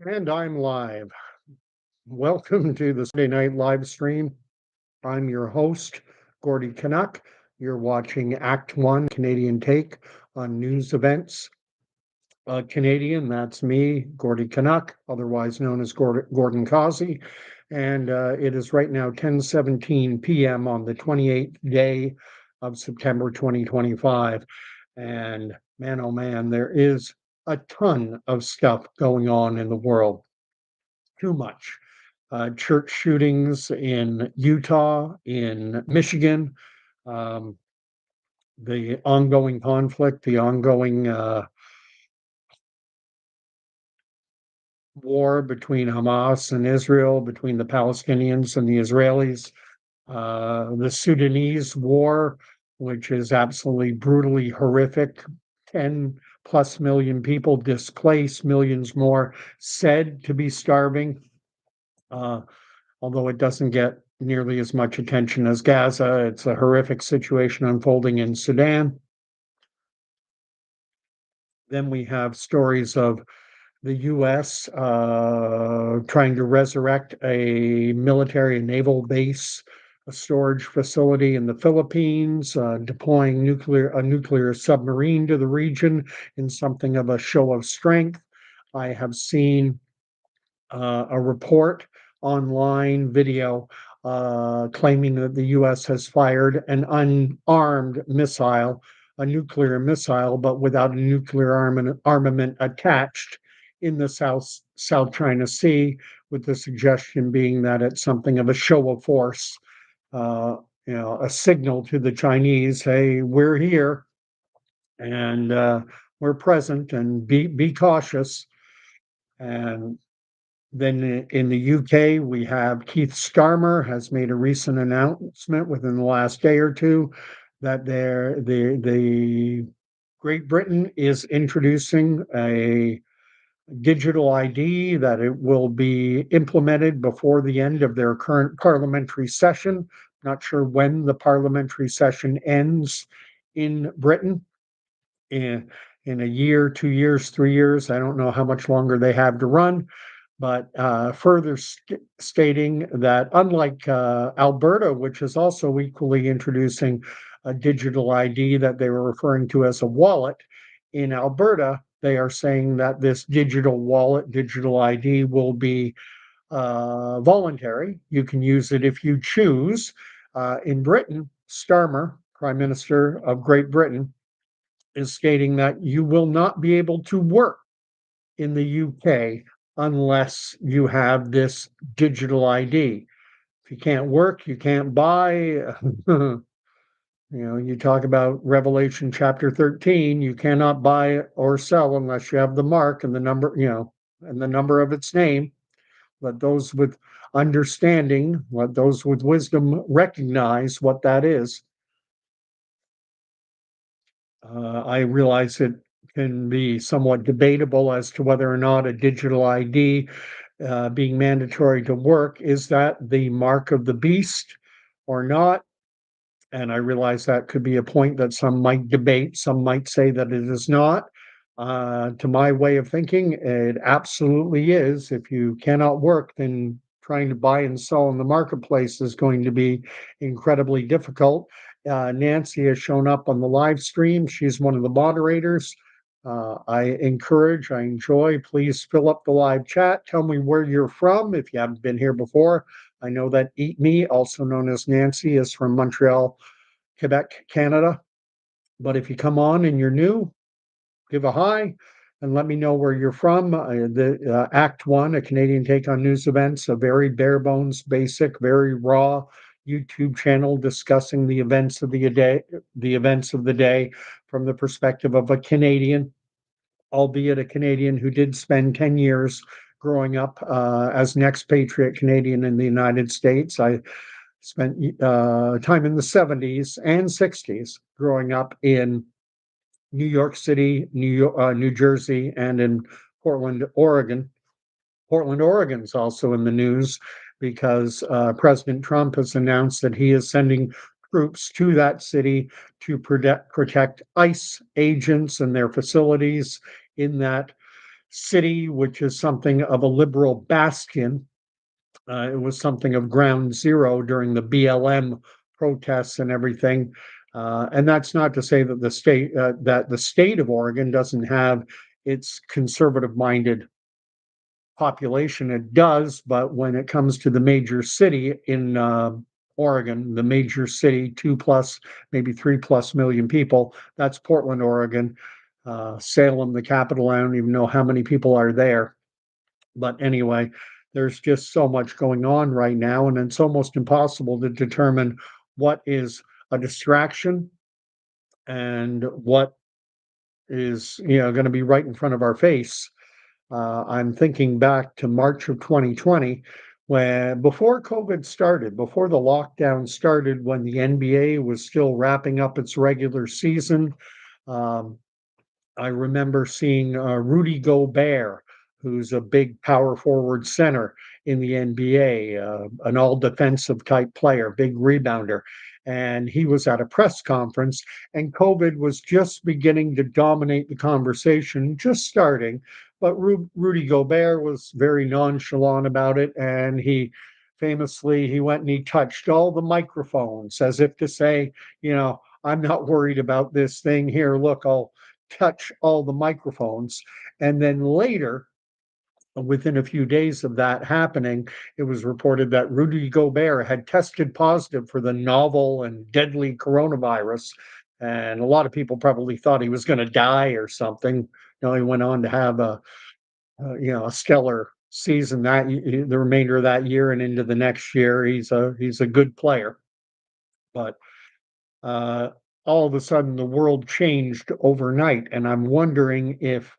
And I'm live. Welcome to the Sunday night live stream. I'm your host, Gordy Canuck. You're watching Act One, Canadian take on news events. Canadian, that's me, Gordy Canuck, otherwise known as Gordon Causey. And it is right now 10:17 p.m. on the 28th day of September 2025. And man, oh man, there is a ton of stuff going on in the world. Too much. Church shootings in Utah, in Michigan, um, the ongoing conflict, the ongoing war between Hamas and Israel, between the Palestinians and the Israelis, the Sudanese war, which is absolutely brutally horrific. 10 plus million people displaced, millions more said to be starving. Although it doesn't get nearly as much attention as Gaza. It's a horrific situation unfolding in Sudan. Then we have stories of the U.S. Trying to resurrect a military and naval base, a storage facility in the Philippines, deploying a nuclear submarine to the region in something of a show of strength. I have seen a report online video claiming that the U.S. has fired an unarmed missile, a nuclear missile, but without a nuclear armament attached in the South China Sea, with the suggestion being that it's something of a show of force, uh, a signal to the Chinese, hey, we're here and we're present, and be cautious. And then in the UK, we have Keith Starmer has made a recent announcement within the last day or two that the Great Britain is introducing a digital ID, that it will be implemented before the end of their current parliamentary session. Not sure when the parliamentary session ends in Britain. In a year, 2 years, 3 years. I don't know how much longer they have to run, but further stating that unlike Alberta, which is also equally introducing a digital ID that they were referring to as a wallet, in Alberta, they are saying that this digital wallet, digital ID will be voluntary. You can use it if you choose. In Britain, Starmer, Prime Minister of Great Britain, is stating that you will not be able to work in the UK unless you have this digital ID. If you can't work, you can't buy. You talk about Revelation chapter 13, you cannot buy or sell unless you have the mark and the number, and the number of its name. Let those with understanding, let those with wisdom recognize what that is. I realize it can be somewhat debatable as to whether or not a digital ID being mandatory to work, is that the mark of the beast or not? And I realize that could be a point that some might debate. Some might say that it is not. To my way of thinking, it absolutely is. If you cannot work, then trying to buy and sell in the marketplace is going to be incredibly difficult. Nancy has shown up on the live stream. She's one of the moderators. I enjoy, please fill up the live chat. Tell me where you're from if you haven't been here before. I know that Eat Me, also known as Nancy, is from Montreal, Quebec, Canada. But if you come on and you're new, give a hi and let me know where you're from. The Act One, a Canadian take on news events, a very bare bones, basic, very raw YouTube channel discussing the events of the day from the perspective of a Canadian, albeit a Canadian who did spend 10 years growing up as an expatriate Canadian in the United States. I spent time in the 70s and 60s growing up in New York City, New Jersey, and in Portland, Oregon. Portland, Oregon's also in the news because President Trump has announced that he is sending troops to that city to protect ICE agents and their facilities in that City, which is something of a liberal bastion. It was something of ground zero during the BLM protests and everything. And that's not to say that the state of Oregon doesn't have its conservative-minded population. It does, but when it comes to the major city in Oregon, the major city, 2 plus, maybe 3 plus million people, that's Portland, Oregon. Salem, the capital, I don't even know how many people are there. But anyway, there's just so much going on right now, and it's almost impossible to determine what is a distraction and what is, going to be right in front of our face. I'm thinking back to March of 2020, when before COVID started, before the lockdown started, when the NBA was still wrapping up its regular season. Um, I remember seeing Rudy Gobert, who's a big power forward center in the NBA, an all defensive type player, big rebounder. And he was at a press conference, and COVID was just beginning to dominate the conversation, just starting. But Rudy Gobert was very nonchalant about it, and he went and he touched all the microphones as if to say, I'm not worried about this thing here. Look, I'll touch all the microphones. And then later, within a few days of that happening, it was reported that Rudy Gobert had tested positive for the novel and deadly coronavirus. And a lot of people probably thought he was going to die or something. He went on to have a stellar season the remainder of that year and into the next year. He's a good player, but uh, all of a sudden the world changed overnight, and I'm wondering if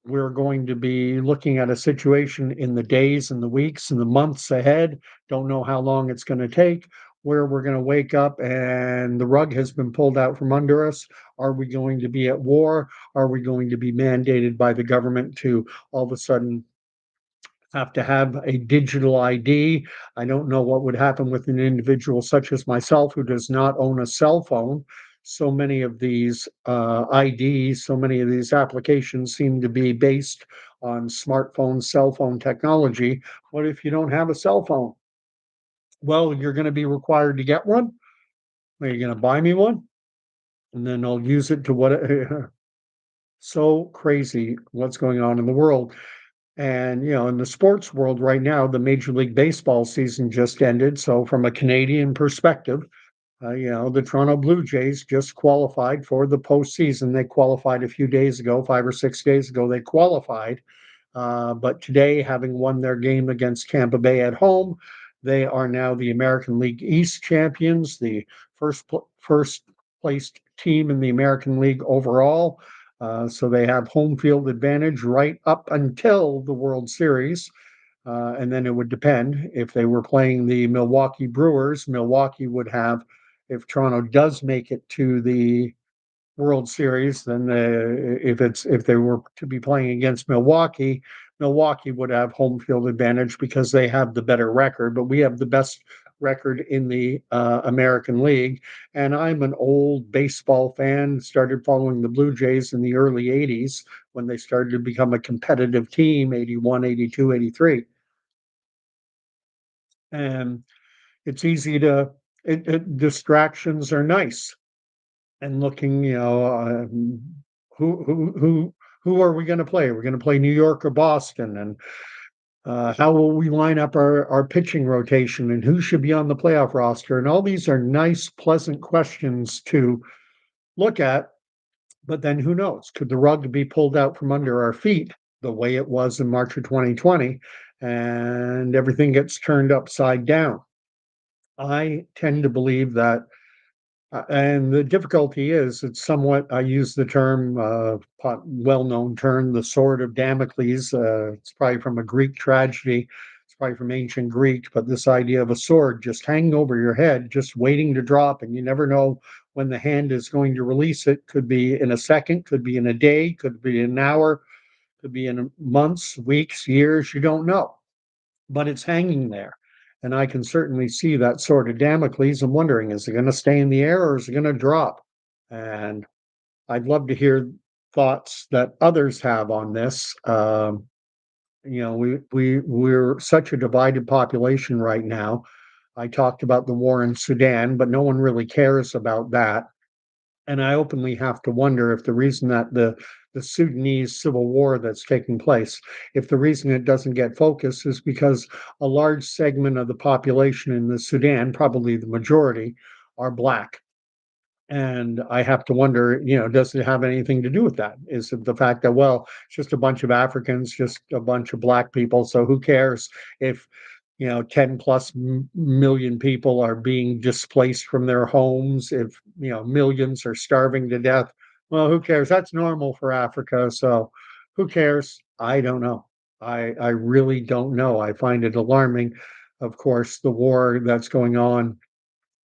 we're going to be looking at a situation in the days and the weeks and the months ahead. Don't know how long it's going to take, where we're going to wake up and the rug has been pulled out from under us. Are we going to be at war? Are we going to be mandated by the government to all of a sudden have to have a digital ID? I don't know what would happen with an individual such as myself who does not own a cell phone. So many of these IDs, so many of these applications seem to be based on smartphone, cell phone technology. What if you don't have a cell phone? Well, you're going to be required to get one. Are you going to buy me one? And then I'll use it to what? So crazy what's going on in the world. And, in the sports world right now, the Major League Baseball season just ended. So, from a Canadian perspective, the Toronto Blue Jays just qualified for the postseason. They qualified a few days ago, 5 or 6 days ago, they qualified. But today, having won their game against Tampa Bay at home, they are now the American League East champions, the first placed team in the American League overall. So they have home field advantage right up until the World Series. And then it would depend if they were playing the Milwaukee Brewers. Milwaukee would have, if Toronto does make it to the World Series, then if they were to be playing against Milwaukee, Milwaukee would have home field advantage because they have the better record. But we have the best record in the American League. And I'm an old baseball fan. Started following the Blue Jays in the early '80s when they started to become a competitive team, '81, '82, '83. And it's easy to distractions are nice. And looking, who are we going to play? We're going to play New York or Boston, and how will we line up our pitching rotation, and who should be on the playoff roster? And all these are nice, pleasant questions to look at. But then who knows? Could the rug be pulled out from under our feet the way it was in March of 2020, and everything gets turned upside down? I tend to believe that. And the difficulty is, it's somewhat, I use the term, well-known term, the sword of Damocles. It's probably from a Greek tragedy. It's probably from ancient Greek, but this idea of a sword just hanging over your head, just waiting to drop, and you never know when the hand is going to release it. Could be in a second, could be in a day, could be an hour, could be in months, weeks, years, you don't know, but it's hanging there. And I can certainly see that sword of Damocles. I'm wondering, is it going to stay in the air or is it going to drop? And I'd love to hear thoughts that others have on this. We're such a divided population right now. I talked about the war in Sudan, but no one really cares about that. And I openly have to wonder if the reason that the Sudanese civil war that's taking place, if the reason it doesn't get focused is because a large segment of the population in the Sudan, probably the majority, are black. And I have to wonder, does it have anything to do with that? Is it the fact that, well, it's just a bunch of Africans, just a bunch of black people, so who cares if 10 plus million people are being displaced from their homes, if millions are starving to death? Well, who cares? That's normal for Africa, so who cares? I don't know. I really don't know. I find it alarming. Of course, the war that's going on,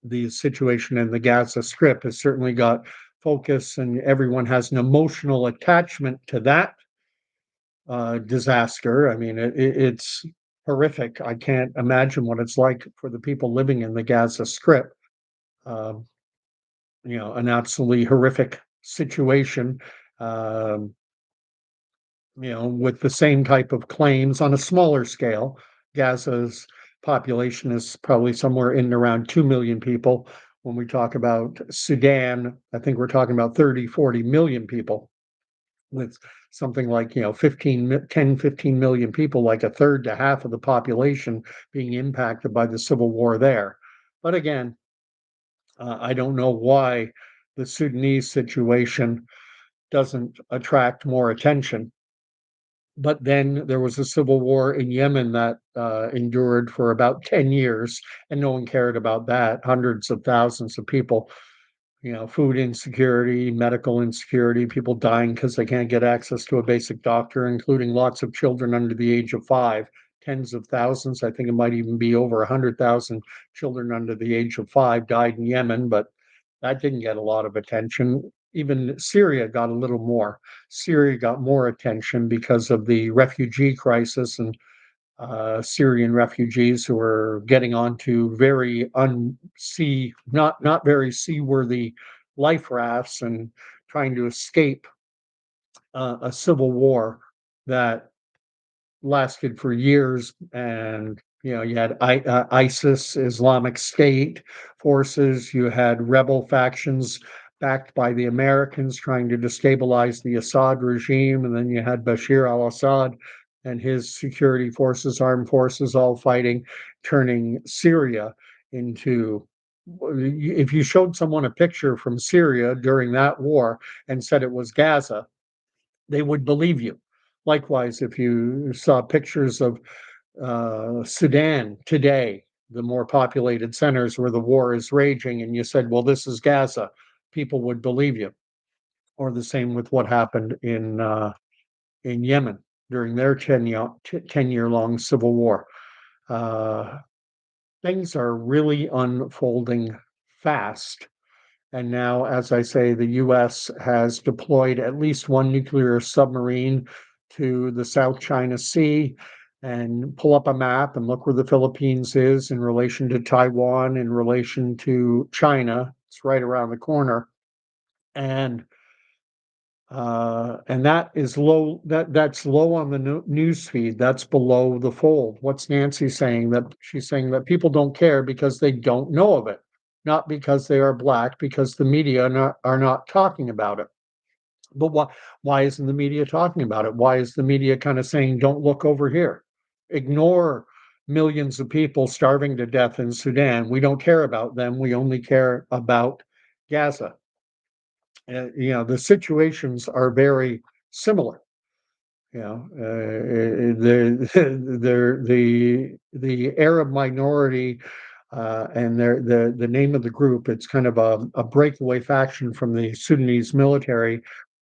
the situation in the Gaza Strip has certainly got focus, and everyone has an emotional attachment to that disaster. I mean, it's horrific. I can't imagine what it's like for the people living in the Gaza Strip. Um, an absolutely horrific situation. Um, with the same type of claims on a smaller scale. Gaza's population is probably somewhere in around 2 million people. When we talk about Sudan, I think we're talking about 30, 40 million people, with something like 15 million people, like a third to half of the population being impacted by the civil war there. But again, I don't know why the Sudanese situation doesn't attract more attention. But then there was a civil war in Yemen that endured for about 10 years, and no one cared about that. Hundreds of thousands of people, food insecurity, medical insecurity, people dying because they can't get access to a basic doctor, including lots of children under the age of 5. Tens of thousands, I think it might even be over 100,000 children under the age of 5 died in Yemen, but that didn't get a lot of attention. Even Syria got a little more. Syria got more attention because of the refugee crisis, and Syrian refugees who were getting onto very not very seaworthy life rafts and trying to escape a civil war that lasted for years. And you had ISIS, Islamic State forces, you had rebel factions backed by the Americans trying to destabilize the Assad regime, and then you had Bashir al-Assad and his security forces, armed forces, all fighting, turning Syria into, if you showed someone a picture from Syria during that war and said it was Gaza, they would believe you. Likewise, if you saw pictures of Sudan today, the more populated centers where the war is raging, and you said, well, this is Gaza, people would believe you. Or the same with what happened in Yemen during their 10-year long civil war. Uh, Things are really unfolding fast. And now, as I say, the US has deployed at least one nuclear submarine to the South China Sea. And pull up a map and look where the Philippines is in relation to Taiwan, in relation to China. It's right around the corner. And that is low. That's low on the news feed. That's below the fold. What's Nancy saying? That she's saying that people don't care because they don't know of it, not because they are black, because the media are not talking about it. But why isn't the media talking about it? Why is the media kind of saying, don't look over here, ignore millions of people starving to death in Sudan? We don't care about them. We only care about Gaza. The situations are very similar. The Arab minority, and the name of the group. It's kind of a breakaway faction from the Sudanese military,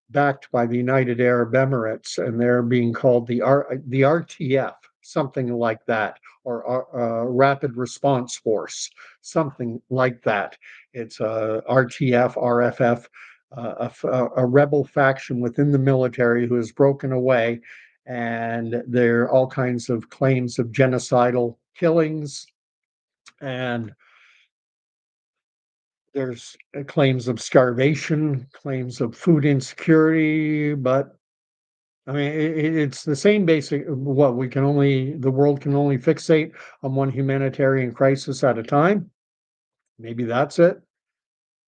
backed by the United Arab Emirates, and they're being called the RTF, something like that, or Rapid Response Force, something like that. It's RTF, RFF, a rebel faction within the military who has broken away, and there are all kinds of claims of genocidal killings, and There's claims of starvation, claims of food insecurity, but I mean, it's the same basic. What we can only the world can only fixate on one humanitarian crisis at a time. Maybe that's it.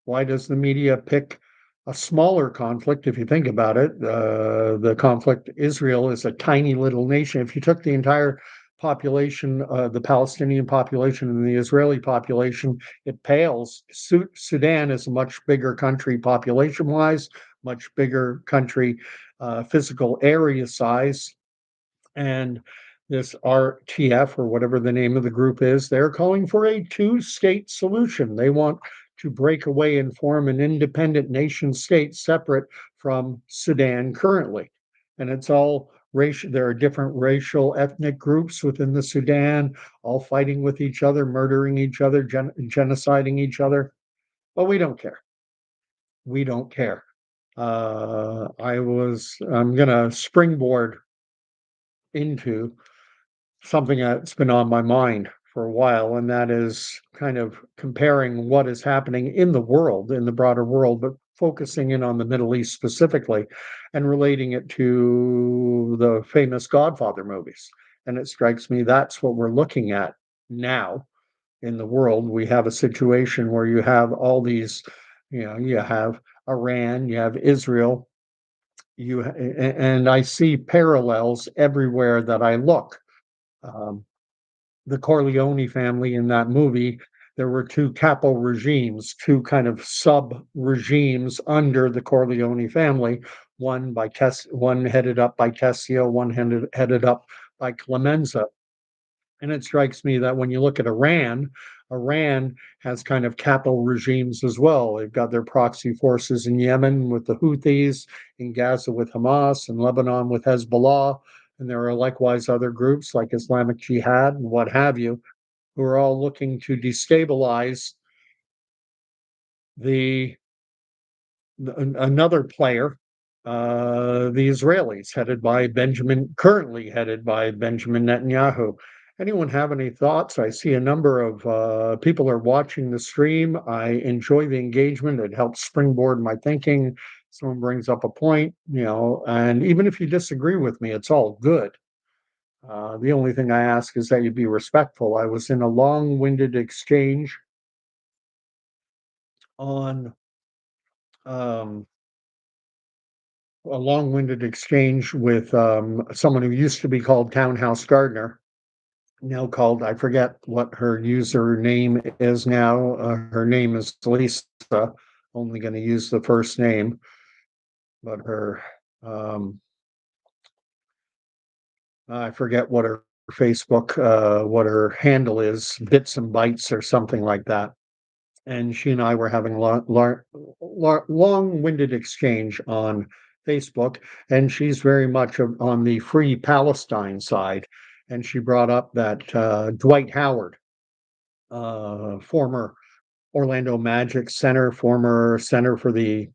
Why does the media pick a smaller conflict? If you think about it, the conflict, Israel is a tiny little nation. If you took the entire population, the Palestinian population and the Israeli population, it pales. Sudan is a much bigger country population wise, much bigger country, physical area size. And this RTF, or whatever the name of the group is, they're calling for a two-state solution. They want to break away and form an independent nation state separate from Sudan currently. And it's all racial. There are different racial ethnic groups within the Sudan, all fighting with each other, murdering each other, genociding each other. But we don't care. We don't care. I'm going to springboard into something that's been on my mind for a while, and that is kind of comparing what is happening in the world, in the broader world, but focusing in on the Middle East specifically and relating it to the famous Godfather movies. And it strikes me that's what we're looking at now in the world. We have a situation where you have all these, you have Iran, you have Israel, and I see parallels everywhere that I look. Um, the Corleone family in that movie, there were two capo regimes, two kind of sub regimes under the Corleone family. One headed up by Tessio, one headed up by Clemenza. And it strikes me that when you look at Iran, Iran has kind of capo regimes as well. They've got their proxy forces in Yemen with the Houthis, in Gaza with Hamas, in Lebanon with Hezbollah. And there are likewise other groups like Islamic Jihad and what have you, who are all looking to destabilize the another player, the Israelis, currently headed by Benjamin Netanyahu. Anyone have any thoughts? I see a number of people are watching the stream. I enjoy the engagement. It helps springboard my thinking. Someone brings up a point, and even if you disagree with me, it's all good. The only thing I ask is that you be respectful. I was in a long-winded exchange on um, a long-winded exchange with someone who used to be called Townhouse Gardner, now called, I forget what her username is now. Her name is Lisa. Only going to use the first name, but um, I forget what her handle is, Bits and Bytes or something like that. And she and I were having a long-winded exchange on Facebook, and she's very much on the Free Palestine side. And she brought up that Dwight Howard, former Orlando Magic center, former center for the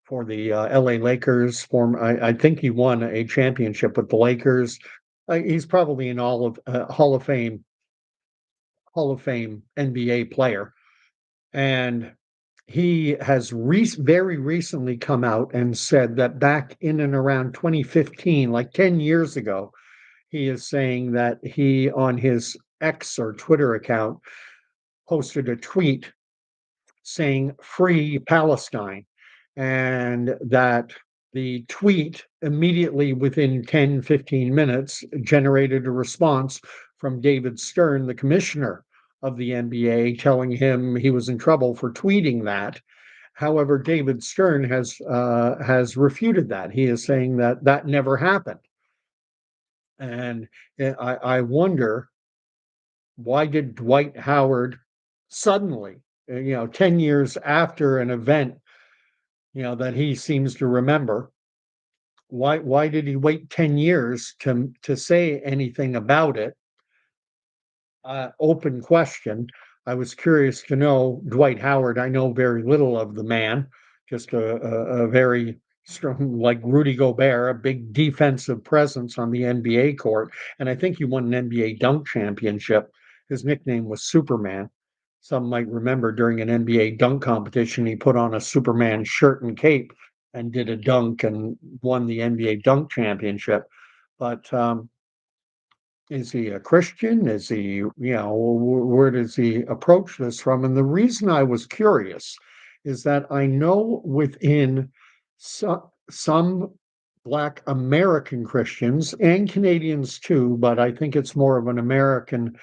LA Lakers. I think he won a championship with the Lakers. He's probably an Hall of Fame NBA player, and he has very recently come out and said that back in and around 2015, like 10 years ago, he is saying that he, on his X or Twitter account, posted a tweet saying free Palestine, and that the tweet immediately within 10-15 minutes generated a response from David Stern, the commissioner of the NBA, telling him he was in trouble for tweeting that. However, David Stern has refuted that. He is saying that that never happened, and I wonder, why did Dwight Howard suddenly, 10 years after an event, that he seems to remember, why did he wait 10 years to say anything about it? Open question. I was curious to know Dwight Howard. I know very little of the man, just a very strong, like Rudy Gobert, a big defensive presence on the NBA court. And I think he won an NBA dunk championship. His nickname was Superman. Some might remember during an NBA dunk competition, he put on a Superman shirt and cape and did a dunk and won the NBA dunk championship. But is he a Christian? Is he, where does he approach this from? And the reason I was curious is that I know within some Black American Christians and Canadians too, but I think it's more of an American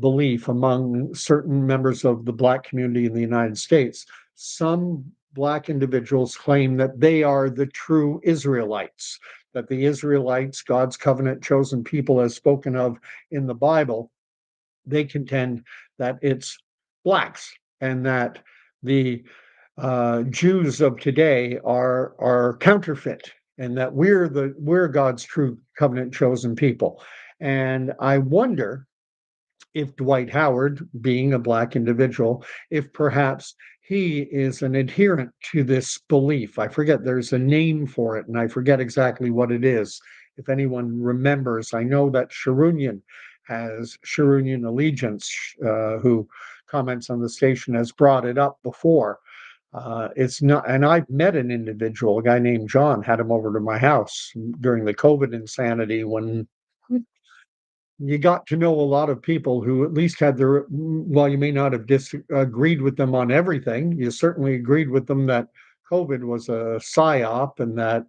belief among certain members of the Black community in the United States. Some Black individuals claim that they are the true Israelites, that the Israelites, God's covenant chosen people, as spoken of in the Bible, they contend that it's Blacks and that the Jews of today are counterfeit, and that we're God's true covenant chosen people. And I wonder if Dwight Howard, being a Black individual, if perhaps he is an adherent to this belief. I forget, there's a name for it, and I forget exactly what it is. If anyone remembers, I know that Sharunian has Sharunian Allegiance, who comments on the station, has brought it up before. It's not, and I've met an individual, a guy named John, had him over to my house during the COVID insanity when you got to know a lot of people who at least had their, while you may not have disagreed with them on everything, you certainly agreed with them that COVID was a psyop and that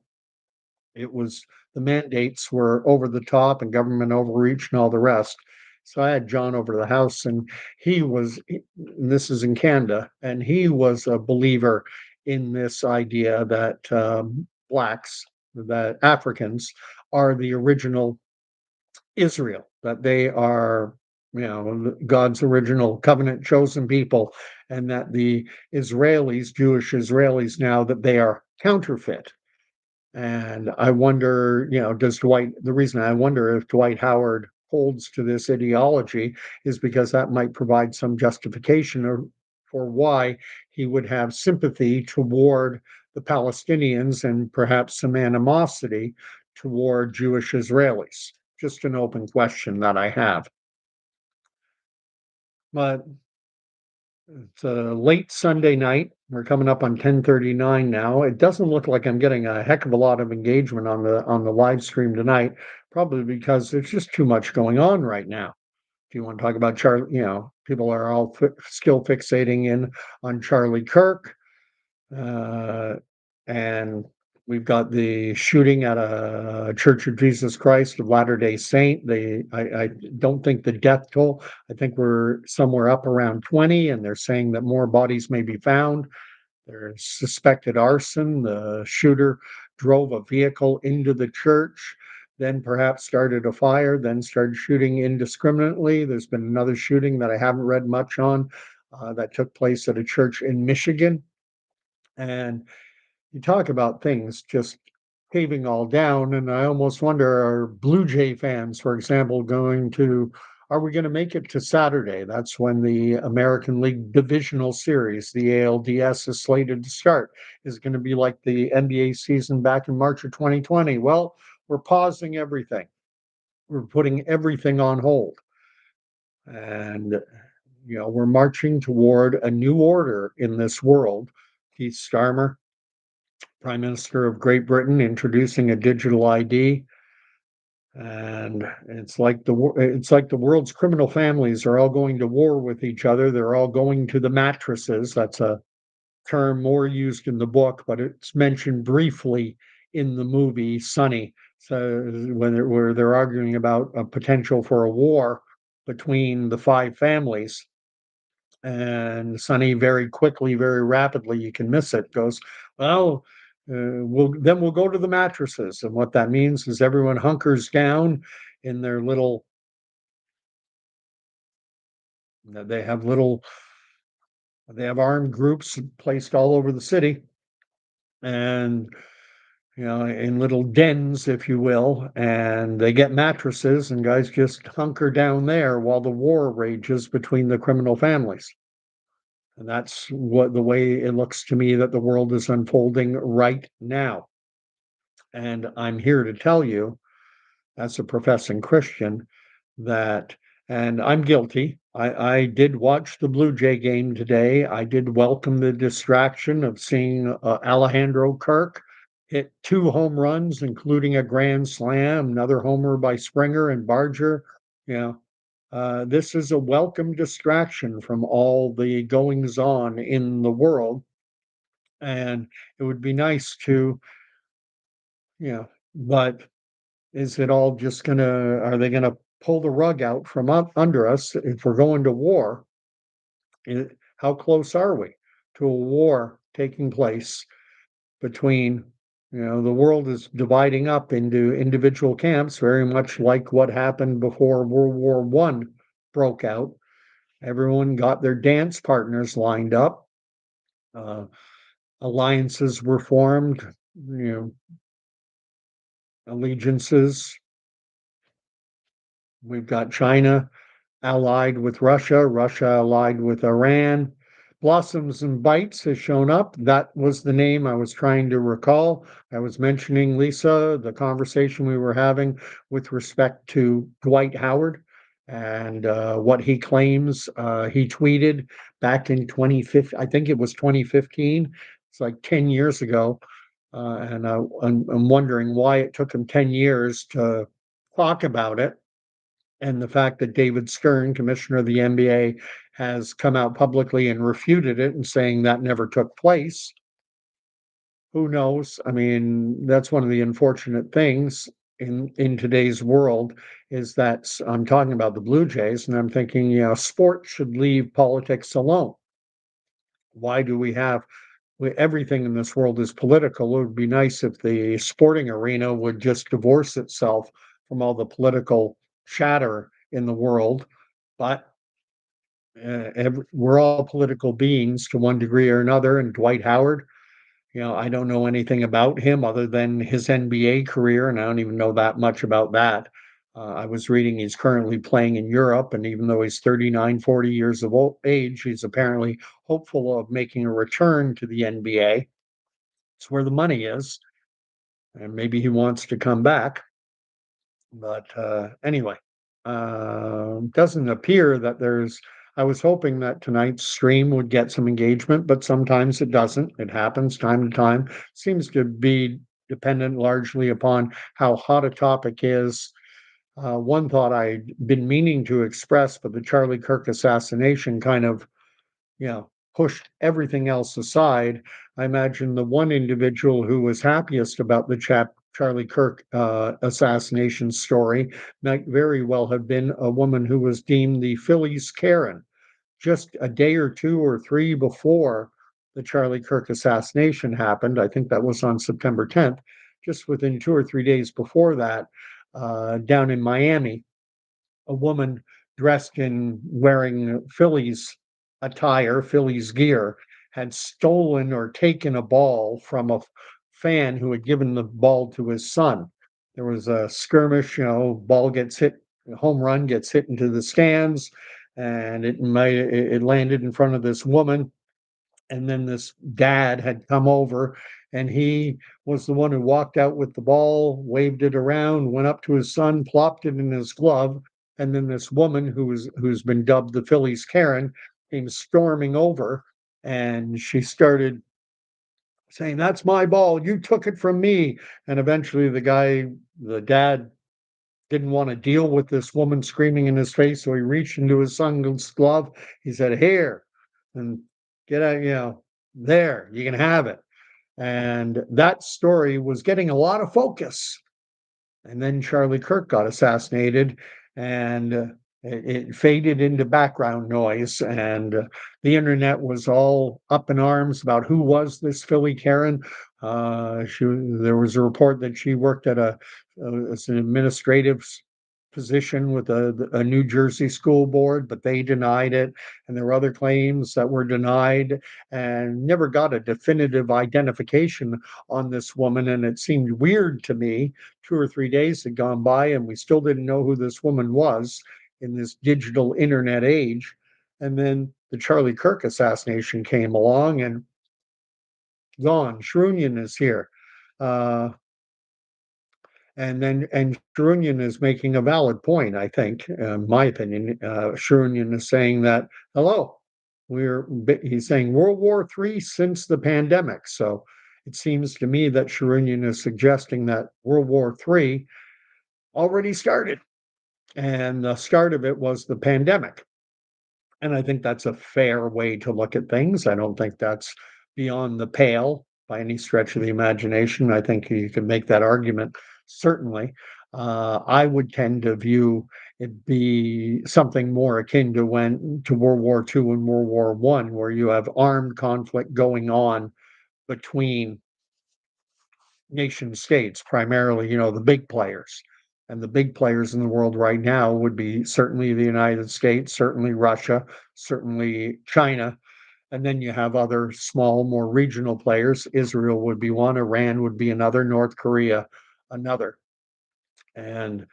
it was the mandates were over the top and government overreach and all the rest. So I had John over to the house, and and this is in Canada, and he was a believer in this idea that Blacks, that Africans, are the original Israel, that they are, God's original covenant chosen people, and that the Israelis, Jewish Israelis now, that they are counterfeit. And I wonder, the reason I wonder if Dwight Howard holds to this ideology is because that might provide some justification for why he would have sympathy toward the Palestinians and perhaps some animosity toward Jewish Israelis. Just an open question that I have. But it's a late Sunday night. We're coming up on 10:39 now. It doesn't look like I'm getting a heck of a lot of engagement on the live stream tonight, probably because there's just too much going on right now. If you want to talk about Charlie, people are all skill fixating in on Charlie Kirk. Uh, and we've got the shooting at a Church of Jesus Christ of Latter-day Saint. I don't think the death toll, I think we're somewhere up around 20, and they're saying that more bodies may be found. There's suspected arson. The shooter drove a vehicle into the church, then perhaps started a fire, then started shooting indiscriminately. There's been another shooting that I haven't read much on, that took place at a church in Michigan. And you talk about things just paving all down, and I almost wonder, are Blue Jay fans, for example, are we going to make it to Saturday? That's when the American League Divisional Series, the ALDS, is slated to start. Is it going to be like the NBA season back in March of 2020? Well, we're pausing everything. We're putting everything on hold. And, we're marching toward a new order in this world. Keith Starmer, Prime Minister of Great Britain, introducing a digital ID, and it's like the world's criminal families are all going to war with each other. They're all going to the mattresses. That's a term more used in the book, but it's mentioned briefly in the movie Sunny. So where they're arguing about a potential for a war between the five families, and Sonny very quickly, very rapidly, you can miss it, goes, well, we'll go to the mattresses. And what that means is everyone hunkers down in their they have they have armed groups placed all over the city, and in little dens, if you will, and they get mattresses, and guys just hunker down there while the war rages between the criminal families. And that's what the way it looks to me that the world is unfolding right now. And I'm here to tell you, as a professing Christian, that, and I'm guilty, I did watch the Blue Jay game today. I did welcome the distraction of seeing Alejandro Kirk hit 2 home runs, including a grand slam, another homer by Springer and Barger. You know, this is a welcome distraction from all the goings on in the world, and it would be nice to, but is it all just gonna? Are they gonna pull the rug out from up under us if we're going to war? How close are we to a war taking place between, the world is dividing up into individual camps, very much like what happened before World War I broke out. Everyone got their dance partners lined up. Uh, Alliances were formed, allegiances. We've got China allied with Russia, Russia allied with Iran. Blossoms and Bites has shown up. That was the name I was trying to recall. I was mentioning, Lisa, the conversation we were having with respect to Dwight Howard and what he claims he tweeted back in 2015. I think it was 2015. It's like 10 years ago. And I'm wondering why it took him 10 years to talk about it, and the fact that David Stern, commissioner of the NBA, has come out publicly and refuted it and saying that never took place. Who knows? I mean, that's one of the unfortunate things in today's world is that I'm talking about the Blue Jays, and I'm thinking, sport should leave politics alone. Why do we have everything in this world is political? It would be nice if the sporting arena would just divorce itself from all the political chatter in the world. But we're all political beings to one degree or another. And Dwight Howard, I don't know anything about him other than his NBA career, and I don't even know that much about that. I was reading he's currently playing in Europe, and even though he's 39, 40 years of age, he's apparently hopeful of making a return to the NBA. It's where the money is, and maybe he wants to come back. But anyway, doesn't appear that there's. I was hoping that tonight's stream would get some engagement, but sometimes it doesn't. It happens time to time. Seems to be dependent largely upon how hot a topic is. One thought I'd been meaning to express, but the Charlie Kirk assassination kind of, pushed everything else aside. I imagine the one individual who was happiest about the Charlie Kirk assassination story might very well have been a woman who was deemed the Phillies Karen just a day or two or three before the Charlie Kirk assassination happened. I think that was on September 10th. Just within 2 or 3 days before that, down in Miami, a woman dressed in wearing Phillies attire, Phillies gear, had stolen or taken a ball from a fan who had given the ball to his son. There was a skirmish, ball gets hit, home run gets hit into the stands, and it landed in front of this woman, and then this dad had come over, and he was the one who walked out with the ball, waved it around, went up to his son, plopped it in his glove, and then this woman who's been dubbed the Phillies Karen came storming over, and she started saying, "That's my ball, you took it from me." And eventually the dad didn't want to deal with this woman screaming in his face, so he reached into his son's glove. He said, "Here, and get out, there, you can have it." And that story was getting a lot of focus. And then Charlie Kirk got assassinated, and it faded into background noise. And the internet was all up in arms about who was this Philly Karen. There was a report that she worked at as an administrative position with a New Jersey school board, but they denied it. And there were other claims that were denied, and never got a definitive identification on this woman. And it seemed weird to me. 2 or 3 days had gone by, and we still didn't know who this woman was in this digital internet age. And then the Charlie Kirk assassination came along, and gone. Shrunian is here. Uh, And Shrunian is making a valid point, I think, my opinion. Shrunian is saying that, hello, he's saying World War III since the pandemic. So it seems to me that Shrunian is suggesting that World War III already started, and the start of it was the pandemic. And I think that's a fair way to look at things. I don't think that's beyond the pale by any stretch of the imagination. I think you can make that argument, certainly. I would tend to view it be something more akin to World War II and World War One, where you have armed conflict going on between nation states, primarily, the big players. And the big players in the world right now would be certainly the United States, certainly Russia, certainly China. And then you have other small, more regional players. Israel would be one, Iran would be another, North Korea another. And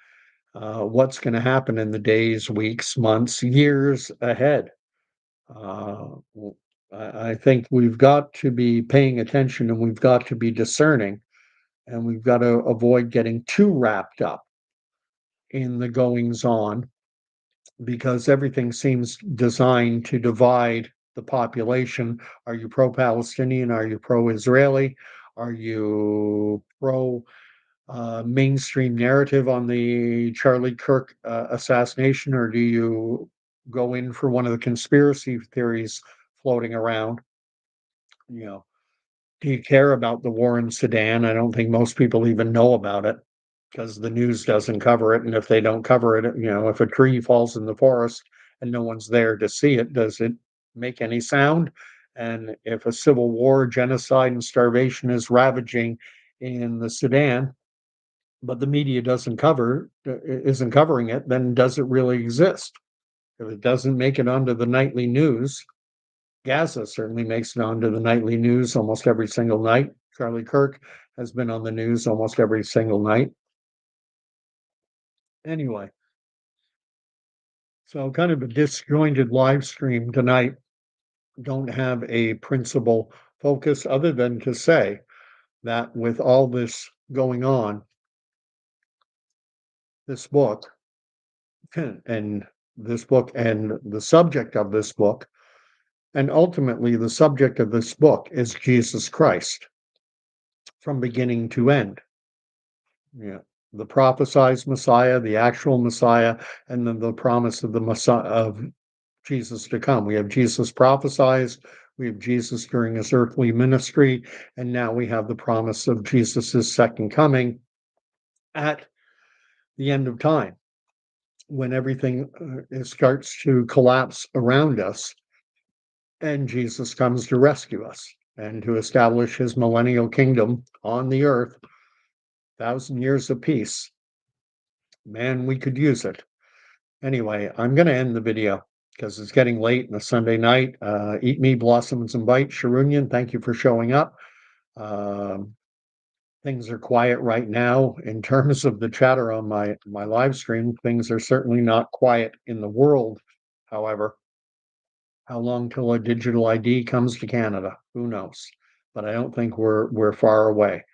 what's going to happen in the days, weeks, months, years ahead? Uh, I think we've got to be paying attention and we've got to be discerning and we've got to avoid getting too wrapped up in the goings on because everything seems designed to divide the population. Are you pro Palestinian? Are you pro Israeli? Are you pro mainstream narrative on the Charlie Kirk assassination, or do you go in for one of the conspiracy theories floating around? You know, do you care about the war in Sudan? I don't think most people even know about it because the news doesn't cover it. And if they don't cover it, if a tree falls in the forest and no one's there to see it, does it make any sound? And if a civil war, genocide, and starvation is ravaging in the Sudan, but the media isn't covering it, then does it really exist? If it doesn't make it onto the nightly news, Gaza certainly makes it onto the nightly news almost every single night. Charlie Kirk has been on the news almost every single night. Anyway, so kind of a disjointed live stream tonight. Don't have a principal focus other than to say that with all this going on, this book and the subject of this book, and ultimately the subject of this book is Jesus Christ from beginning to end. Yeah. The prophesied Messiah, the actual Messiah, and then the promise of the Messiah of Jesus to come. We have Jesus prophesied, we have Jesus during his earthly ministry, and now we have the promise of Jesus's second coming at the end of time when everything starts to collapse around us and Jesus comes to rescue us and to establish his millennial kingdom on the earth, 1,000 years of peace. Man, we could use it. Anyway, I'm going to end the video because it's getting late on a Sunday night. Eat me, blossoms, and bite. Sharunian, thank you for showing up. Things are quiet right now in terms of the chatter on my live stream. Things are certainly not quiet in the world, however. How long till a digital ID comes to Canada? Who knows? But I don't think we're far away.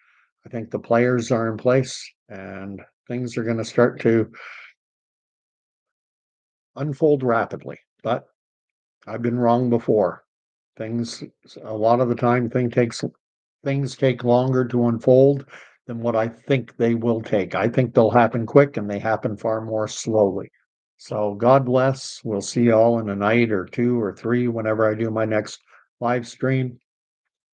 I think the players are in place and things are going to start to unfold rapidly. But I've been wrong before. Things a lot of the time things take longer to unfold than what I think they will take. I think they'll happen quick and they happen far more slowly. So God bless. We'll see you all in a night or two or three whenever I do my next live stream.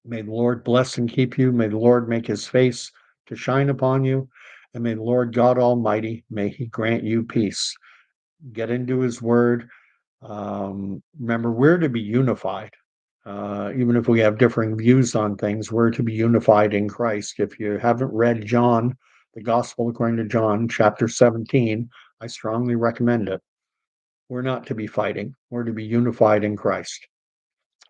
May the Lord bless and keep you. May the Lord make his face to shine upon you. And may the Lord God Almighty, may he grant you peace. Get into his word. Remember, we're to be unified. Even if we have differing views on things, we're to be unified in Christ. If you haven't read John, the Gospel according to John, chapter 17, I strongly recommend it. We're not to be fighting. We're to be unified in Christ.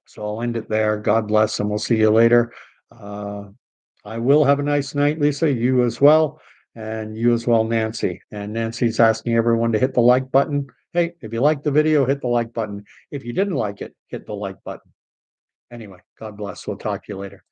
So I'll end it there. God bless, and we'll see you later. I will have a nice night, Lisa. You as well. And you as well, Nancy. And Nancy's asking everyone to hit the like button. Hey, if you liked the video, hit the like button. If you didn't like it, hit the like button. Anyway, God bless. We'll talk to you later.